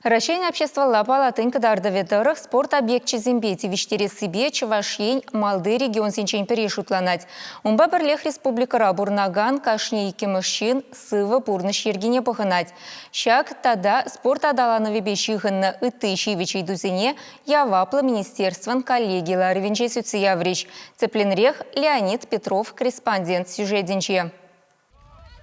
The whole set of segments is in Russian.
Рашень общества лапала тынкадарды ветерах спорт объект зембети виштере себе Чувашень малды регион синчен перешутланать. Умба бірлех республикара бурнаган кашни икемышчин сывы бурныш ергене похынать. Щак тада спорт адаланы вебешихынны ыты шивичей дузине яваплы министерстван коллегиялары венче сүтсі яврич. Цепленрех Леонид Петров, корреспондент сюжетінче.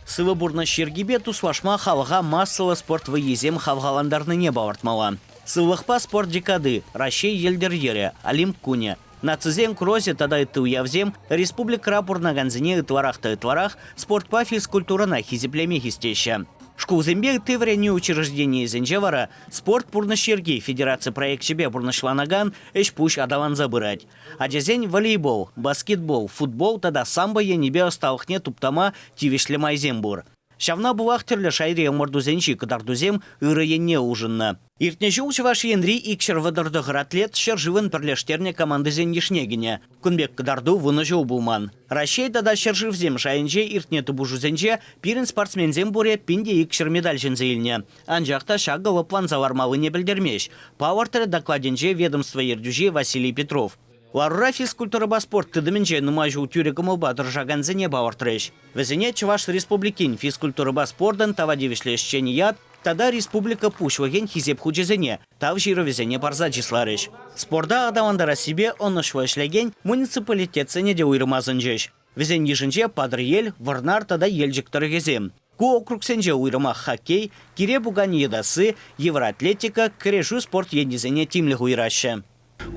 Сывы бурна шергебе тусвашма халға массалы спорт выезем хавгаландарны не бавартмала. Сывлықпа спорт декады, Рашей елдер ере, Олимп куне. Нацизем крозе тада ыты уявзем, республика бурнаганзине ытварах спортпа физкультурана хизеплеме хистеща. Шкулзембе ты врене учреждение зенжевара спорт бурнашерги федерация проект себе бурнашланаган эш пуш адалан забырать. Аджазень волейбол, баскетбол, футбол тада самбо енебе осталхне туптама тивишлемай зембур. Шавна булах терле шайре мордузенчи кадардузем ырыенне ужынна. Иртнежу Чуваш ендри икшер вадырдығыр атлет шерживын пірлештерне команды зенешнегіне. Күнбек кадарду вынажу булман. Рашей тада шерживзем шайынже иртнеті бужузенже пирін спортсмензем буре пинде икшер медаль жінзейліне. Анжақта шагылы план завармалыне білдермеш. Пауэртері докладенже ведомство ердюже Василий Петров. Ларура физкультура спорт тыдымінже нумажу тюрекімі бадыр жаганзіне бауыртреш. Везене Чуваш республикин физкультура спортын тава девишлешчені яд, тада республика пушваген хизеп худжезене, тав жировезене парзаджисларыш. Спорда адавандара себе онышва шлеген муниципалитет сенеде уйрымазынжеш. Везен ежінже падыр ел, варнар тада елжіктір кезем. Ку округсенже уйрыма хоккей, кире буган едасы, евроатлетика, кірешу спорт ендезене тимлі уйрашы.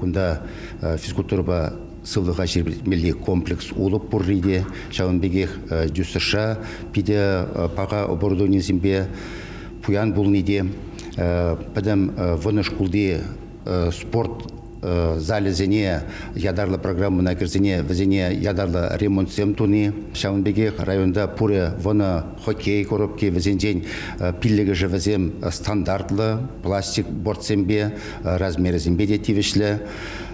Кунда физкультура сылдыға жермелі комплекс улып бұрриде, шағынбегех дүсірша, пиде паға оборудованиезімбе пуян бұлниде, падам выныш кулде спорт залезене ядарлы программына кірзене візене ядарлы ремонт семтуни. Шағынбегех районда пуре воны хоккей коробке візенден пиллігі живізем стандартлы, пластик бортсембе, размерізембе де тивішлі.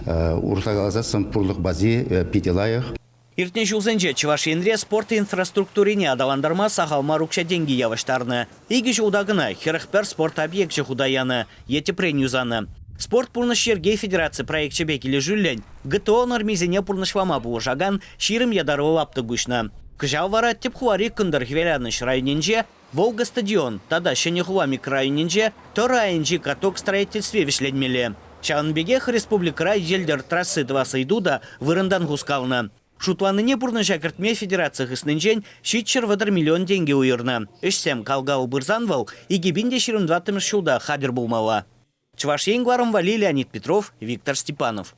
Уртагалазасын пурлық базе пиделайық. Иртне жылзенже Чуваш ендре спорт инфраструктурине адаландарма сағалма рукша деньги явыштарны. Игі жылдағына херықпер спорт объект худаяны, еті пренюзаны. Спорт пурнышерге федерация проект чебекелі жүллен. ГТО нормизене пурнышлама бұлышаган ширым ядарвы лапты гүшна. Кыжал вара тепхуари күндір хверяныш районенже, Волга стадион, тада шенехуа микрорайоненже, то районжи каток строительстве вишленмеле. Шағынбегех республикара елдер трассы 2 сайдуда вырындан гускалны. Шутланыне пурныша кіртме федерация хыснынжен шитчер вадар миллион деньги уйырны. Эшсем калгау бырзанвал и гибинде 22 шулда хадер булмала. Чуваш Вали, Леонид Петров, Виктор Степанов.